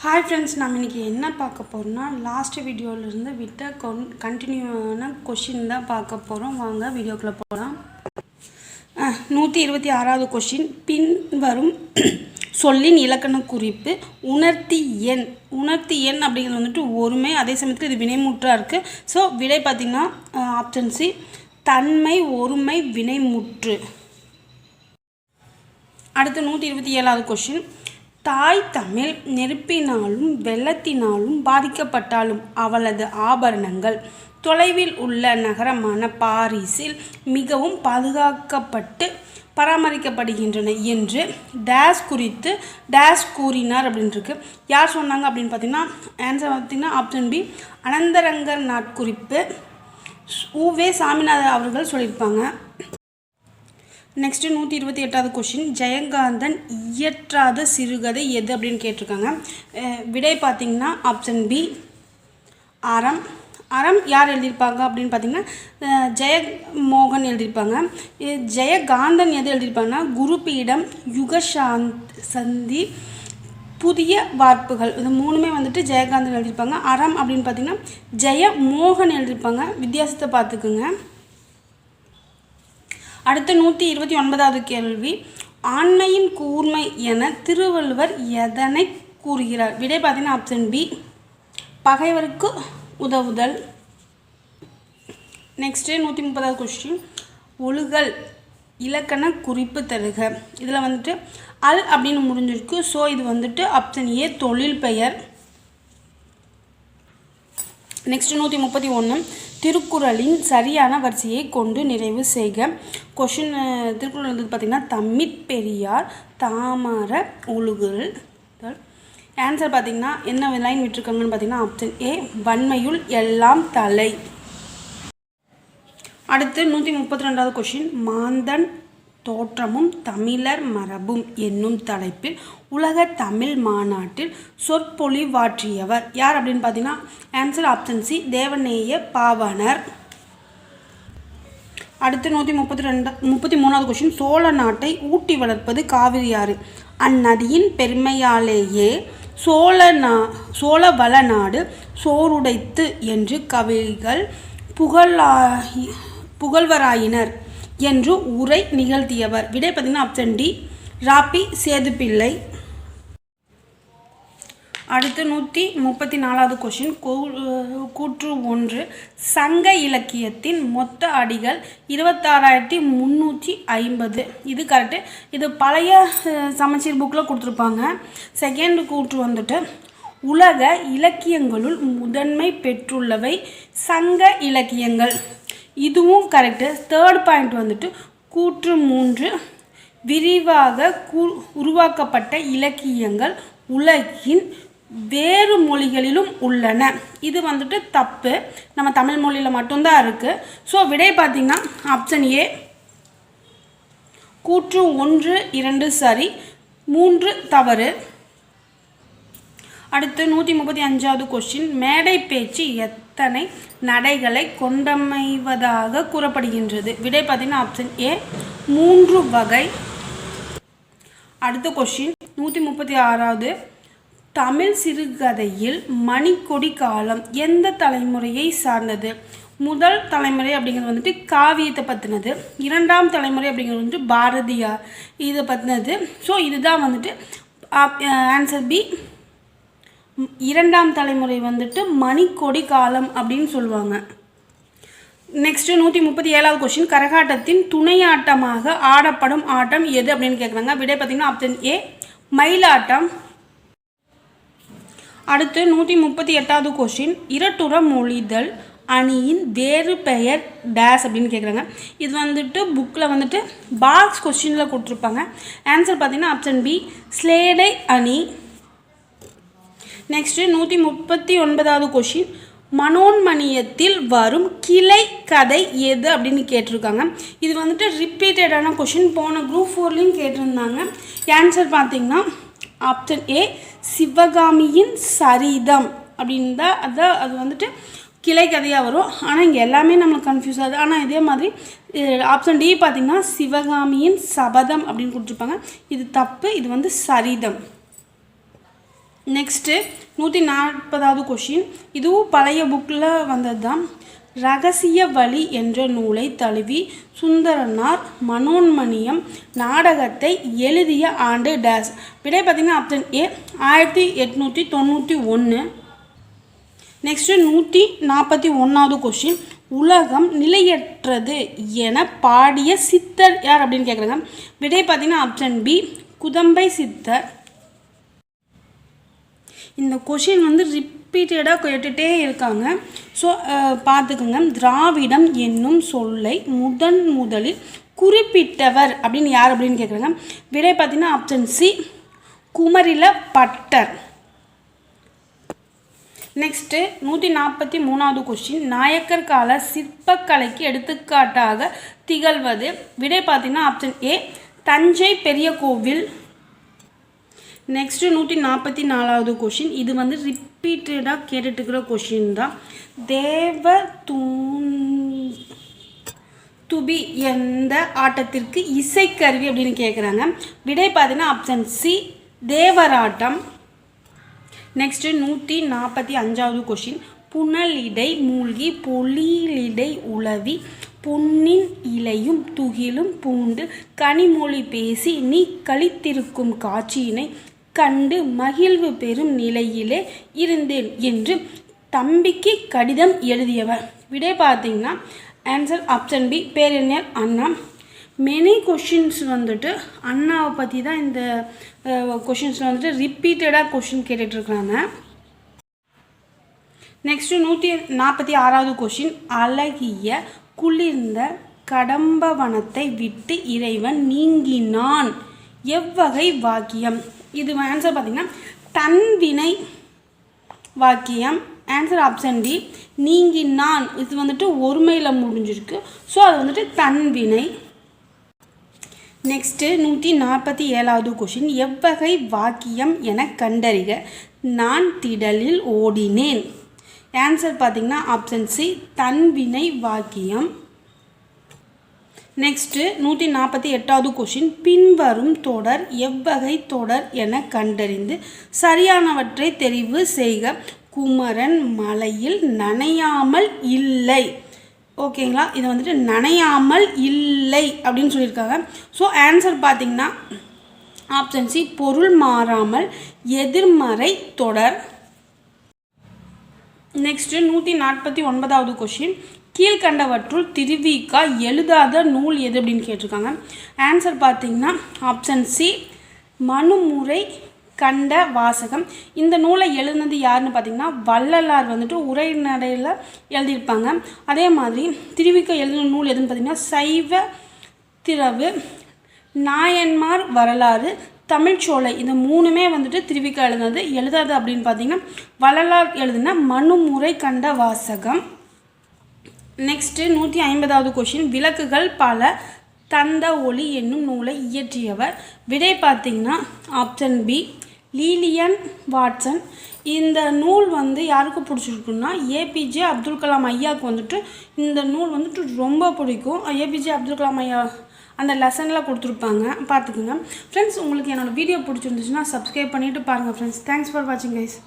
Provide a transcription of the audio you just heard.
Hi friends, நம்ம இன்றைக்கி என்ன பார்க்க போகிறோம்னா லாஸ்ட் வீடியோவிலேருந்து விட்ட கண்டினியூவான கொஷின் தான் பார்க்க போகிறோம். வாங்க வீடியோக்குள்ளே போகலாம். 126வது கொஷின், பின்வரும் சொல்லின் இலக்கண குறிப்பு உணர்த்தி எண். உணர்த்தி எண் அப்படிங்கிறது வந்துட்டு ஒருமை, அதே சமயத்தில் இது வினைமுற்றாக இருக்குது. ஸோ விடை பார்த்திங்கன்னா ஆப்ஷன் சி, தன்மை ஒருமை வினைமுற்று. அடுத்து 127வது கொஷின், தாய் தமிழ் நெருப்பினாலும் வெள்ளத்தினாலும் பாதிக்கப்பட்டாலும் அவளது ஆபரணங்கள் தொலைவில் உள்ள நகரமான பாரிஸில் மிகவும் பாதுகாக்கப்பட்டு பராமரிக்கப்படுகின்றன என்று டேஸ் குறித்து டேஸ் கூறினார் அப்படின்ட்டுருக்கு. யார் சொன்னாங்க அப்படின்னு பார்த்தீங்கன்னா ஆன்சர் பார்த்திங்கன்னா ஆப்ஷன் பி, அனந்தரங்கர் நாட்குறிப்பு உவே சாமிநாதன் அவர்கள் சொல்லியிருப்பாங்க. நெக்ஸ்ட்டு 128வது கொஷின், ஜெயகாந்தன் இயற்றாத சிறுகதை எது அப்படின்னு கேட்டிருக்காங்க. விடை பார்த்திங்கன்னா ஆப்ஷன் பி, அறம். அறம் யார் எழுதியிருப்பாங்க அப்படின்னு பார்த்திங்கன்னா ஜெயமோகன் எழுதியிருப்பாங்க. ஜெயகாந்தன் எது எழுதியிருப்பாங்கன்னா குருபீடம், யுகசந்தி, புதிய வார்ப்புகள், இது மூணுமே வந்துட்டு ஜெயகாந்தன் எழுதியிருப்பாங்க. அறம் அப்படின்னு பார்த்திங்கன்னா ஜெயமோகன் எழுதியிருப்பாங்க. வித்தியாசத்தை பார்த்துக்குங்க. அடுத்து 129வது கேள்வி, ஆண்மையின் கூர்மை என திருவள்ளுவர் எதனை கூறுகிறார்? விடை பார்த்தீங்கன்னா ஆப்ஷன் பி, பகைவருக்கு உதவுதல். நெக்ஸ்ட்டு 130வது கொஸ்டின், ஒழுகல் இலக்கண குறிப்பு தருக. இதில் வந்துட்டு அல் அப்படின்னு முடிஞ்சிருக்கு. ஸோ இது வந்துட்டு ஆப்ஷன் ஏ, தொழில் பெயர். நெக்ஸ்ட்டு 131, திருக்குறளின் சரியான வரிசையை கொண்டு நிறைவு செய்க. கொஷின் திருக்குறள் வந்து பார்த்திங்கன்னா தம்மித் பெரியார் தாமர ஒழுகுல். ஆன்சர் பார்த்திங்கன்னா என்ன லைன் விட்டுருக்காங்கன்னு பார்த்திங்கன்னா ஆப்ஷன் ஏ, வன்மையுள் எல்லாம் தலை. அடுத்து 132வது கொஷின், மாந்தன் தோற்றமும் தமிழர் மரபும் என்னும் தலைப்பில் உலக தமிழ் மாநாட்டில் சொற்பொழிவாற்றியவர் யார் அப்படின்னு பார்த்தீங்கன்னா answer option C, Devaneya Pavanar. அடுத்து 133வது கொஷின், சோழ நாட்டை ஊட்டி வளர்ப்பது காவிரி ஆறு. அந்நதியின் பெருமையாலேயே சோழ வளநாடு சோறுடைத்து என்று கவிகள் புகழ்வராயினர் என்று உரை நிகழ்த்தியவர். விடை பார்த்தீங்கன்னா ஆப்ஷன் டி, ராபி சேதுப்பிள்ளை. அடுத்து 134வது கொஷின், கூற்று 1, சங்க இலக்கியத்தின் மொத்த அடிகள் 26,350. இது கரெக்டு. இது பழைய சமச்சீர் புக்கில் கொடுத்துருப்பாங்க. செகண்ட் கூற்று வந்துட்டு, உலக இலக்கியங்களுள் முதன்மை பெற்றுள்ளவை சங்க இலக்கியங்கள். இதுவும் கரெக்டு. தேர்ட் பாயிண்ட் வந்துட்டு, கூற்று 3, விரிவாக உருவாக்கப்பட்ட இலக்கியங்கள் உலகின் வேறு மொழிகளிலும் உள்ளன. இது வந்துட்டு தப்பு, நம்ம தமிழ் மொழியில் மட்டும்தான் இருக்குது. ஸோ விடை பார்த்திங்கன்னா ஆப்ஷன் ஏ, கூற்று 1, 2 சரி, 3 தவறு. அடுத்து 135வது கொஸ்டின், மேடை பேச்சு எத்தனை நடைகளை கொண்டமைவதாக கூறப்படுகின்றது? விடை பார்த்தீங்கன்னா ஆப்ஷன் ஏ, 3 வகை. அடுத்த கொஸ்டின் 136வது, தமிழ் சிறுகதையில் மணிக்கொடி காலம் எந்த தலைமுறையை சார்ந்தது? முதல் தலைமுறை அப்படிங்கிறது வந்துட்டு காவியத்தை பற்றினது. இரண்டாம் தலைமுறை அப்படிங்கிறது வந்துட்டு பாரதியார் இதை பற்றினது. ஸோ இதுதான் வந்துட்டு ஆன்சர் பி, இரண்டாம் தலைமுறை வந்துட்டு மணிக்கொடி காலம் அப்படின்னு சொல்லுவாங்க. நெக்ஸ்ட்டு 137வது கொஸ்டின், கரகாட்டத்தின் துணையாட்டமாக ஆடப்படும் ஆட்டம் எது அப்படின்னு கேட்குறாங்க. விடை பார்த்திங்கன்னா ஆப்ஷன் ஏ, மயிலாட்டம். அடுத்து 138வது கொஸ்டின், இரட்டுற மொழிதல் அணியின் வேறு பெயர் டேஸ் அப்படின்னு கேட்குறாங்க. இது வந்துட்டு புக்கில் வந்துட்டு பாக்ஸ் கொஸ்டினில் கொடுத்துருப்பாங்க. ஆன்சர் பார்த்திங்கன்னா ஆப்ஷன் பி, ஸ்லேடை அணி. நெக்ஸ்ட்டு 139வது கொஷின், மனோன்மணியத்தில் வரும் கிளை கதை எது அப்படின்னு கேட்டிருக்காங்க. இது வந்துட்டு ரிப்பீட்டடான கொஷின், போன குரூப் 4லையும் கேட்டிருந்தாங்க. ஆன்சர் பார்த்திங்கன்னா ஆப்ஷன் ஏ, சிவகாமியின் சரிதம் அப்படின்னு தான். அது வந்துட்டு கிளை கதையாக வரும். ஆனால் இங்கே எல்லாமே நம்மளுக்கு கன்ஃபியூஸ் ஆகுது. ஆனால் இதே மாதிரி ஆப்ஷன் டி பார்த்திங்கன்னா சிவகாமியின் சபதம் அப்படின்னு கொடுத்துருப்பாங்க. இது தப்பு, இது வந்து சரிதம். நெக்ஸ்ட்டு 140வது கொஷின், இதுவும் பழைய புக்கில் வந்தது தான். ரகசிய வழி என்ற நூலை தழுவி சுந்தரனார் மனோன்மணியம் நாடகத்தை எழுதிய ஆண்டு டேஸ். விடை பார்த்திங்கன்னா ஆப்ஷன் ஏ 1891. நெக்ஸ்ட்டு 141வது கொஷின், உலகம் நிலையற்றது என பாடிய சித்தர் யார் அப்படின்னு கேட்குறாங்க. விடை பார்த்திங்கன்னா ஆப்ஷன் பி குதம்பை சித்தர். இந்த கொஷின் வந்து ரிப்பீட்டடாக கேட்டுகிட்டே இருக்காங்க. ஸோ பார்த்துக்குங்க. திராவிடம் என்னும் சொல்லை முதலில் குறிப்பிட்டவர் அப்படின்னு யார் அப்படின்னு கேட்குறாங்க. விடை பார்த்தீங்கன்னா option C Kumarila Bhattar. Next 143வது கொஸ்டின், நாயக்கர் கால சிற்பக்கலைக்கு எடுத்துக்காட்டாக திகழ்வது. விடை பார்த்தீங்கன்னா ஆப்ஷன் ஏ தஞ்சை பெரிய கோவில். நெக்ஸ்ட்டு 144வது கொஷின், இது வந்து ரிப்பீட்டடாக கேட்டுட்டுருக்கிற கொஷின் தான். துபி எந்த ஆட்டத்திற்கு இசைக்கருவி அப்படின்னு கேட்குறாங்க. விடை பார்த்தீங்கன்னா ஆப்ஷன் சி தேவராட்டம். நெக்ஸ்ட்டு 145வது கொஷின், புனலிடை மூழ்கி பொழிலிடை உலவி பொன்னின் இலையும் துகிலும் பூண்டு கனிமொழி பேசி நீ கழித்திருக்கும் காட்சியினை கண்டு மகிழ்வு பெறும் நிலையிலே இருந்தேன் என்று தம்பிக்கு கடிதம் எழுதியவர். விடை பார்த்தீங்கன்னா ஆன்சர் ஆப்ஷன் பி பேரறிஞர் அண்ணா. மெனி கொஷின்ஸ் வந்துட்டு அண்ணாவை பற்றி தான் இந்த கொஷின்ஸில் வந்துட்டு ரிப்பீட்டடாக கொஷின் கேட்டுட்ருக்குறாங்க. நெக்ஸ்ட்டு 146வது கொஷின், அழகிய குளிர்ந்த கடம்பவனத்தை விட்டு இறைவன் நீங்கினான் எவ்வகை வாக்கியம். இது ஆன்சர் பார்த்திங்கன்னா தன்வினை வாக்கியம். ஆன்சர் ஆப்ஷன் டி நீங்கினான். இது வந்துட்டு ஒருமையில் முடிஞ்சிருக்கு. ஸோ அது வந்துட்டு தன்வினை. நெக்ஸ்ட்டு 147வது கொஷின், எவ்வகை வாக்கியம் என கண்டறிக நான் திடலில் ஓடினேன். ஆன்சர் பார்த்திங்கன்னா ஆப்ஷன் சி தன்வினை வாக்கியம். நெக்ஸ்ட்டு 148வது கொஷின், பின்வரும் தொடர் எவ்வகை தொடர் என கண்டறிந்து சரியானவற்றை தெரிவு செய்க. குமரன் மலையில் நனையாமல் இல்லை. ஓகேங்களா, இது வந்துட்டு நனையாமல் இல்லை அப்படின்னு சொல்லியிருக்காங்க. ஸோ ஆன்சர் பார்த்திங்கன்னா ஆப்ஷன் சி பொருள் மாறாமல் எதிர்மறை தொடர். நெக்ஸ்ட்டு 149வது கொஷின், கீழ்கண்டவற்றுள் திருவிக்கா எழுதாத நூல் எது அப்படின்னு கேட்டிருக்காங்க. ஆன்சர் பார்த்திங்கன்னா ஆப்ஷன் சி மனுமுறை கண்ட வாசகம். இந்த நூலை எழுதுனது யாருன்னு பார்த்திங்கன்னா வள்ளலார் வந்துட்டு உரைநடையில் எழுதியிருப்பாங்க. அதே மாதிரி திருவிக்கா எழுதின நூல் எதுன்னு பார்த்திங்கன்னா சைவ திரவு, நாயன்மார் வரலாறு, தமிழ்ச்சோலை. இந்த மூணுமே வந்துட்டு திருவிக்கா எழுதுனது. எழுதாது அப்படின்னு பார்த்திங்கன்னா வள்ளலார் எழுதின மனுமுறை கண்ட வாசகம். நெக்ஸ்ட்டு 150வது கொஷின், விளக்குகள் பல தந்த ஒளி என்னும் நூலை இயற்றியவர். விடை பார்த்திங்கன்னா ஆப்ஷன் பி லீலியன் வாட்சன். இந்த நூல் வந்து யாருக்கு பிடிச்சிருக்குன்னா ஏபிஜே அப்துல் கலாம் ஐயாவுக்கு வந்துட்டு இந்த நூல் வந்துட்டு ரொம்ப பிடிக்கும். ஏபிஜே அப்துல் கலாம் ஐயா அந்த லெசனில் கொடுத்துருப்பாங்க, பார்த்துக்குங்க. ஃப்ரெண்ட்ஸ், உங்களுக்கு என்னோடய வீடியோ பிடிச்சிருந்துச்சுன்னா சப்ஸ்கிரைப் பண்ணிவிட்டு பாருங்கள் ஃப்ரெண்ட்ஸ். தேங்க்ஸ் ஃபார் வாட்சிங் கைஸ்.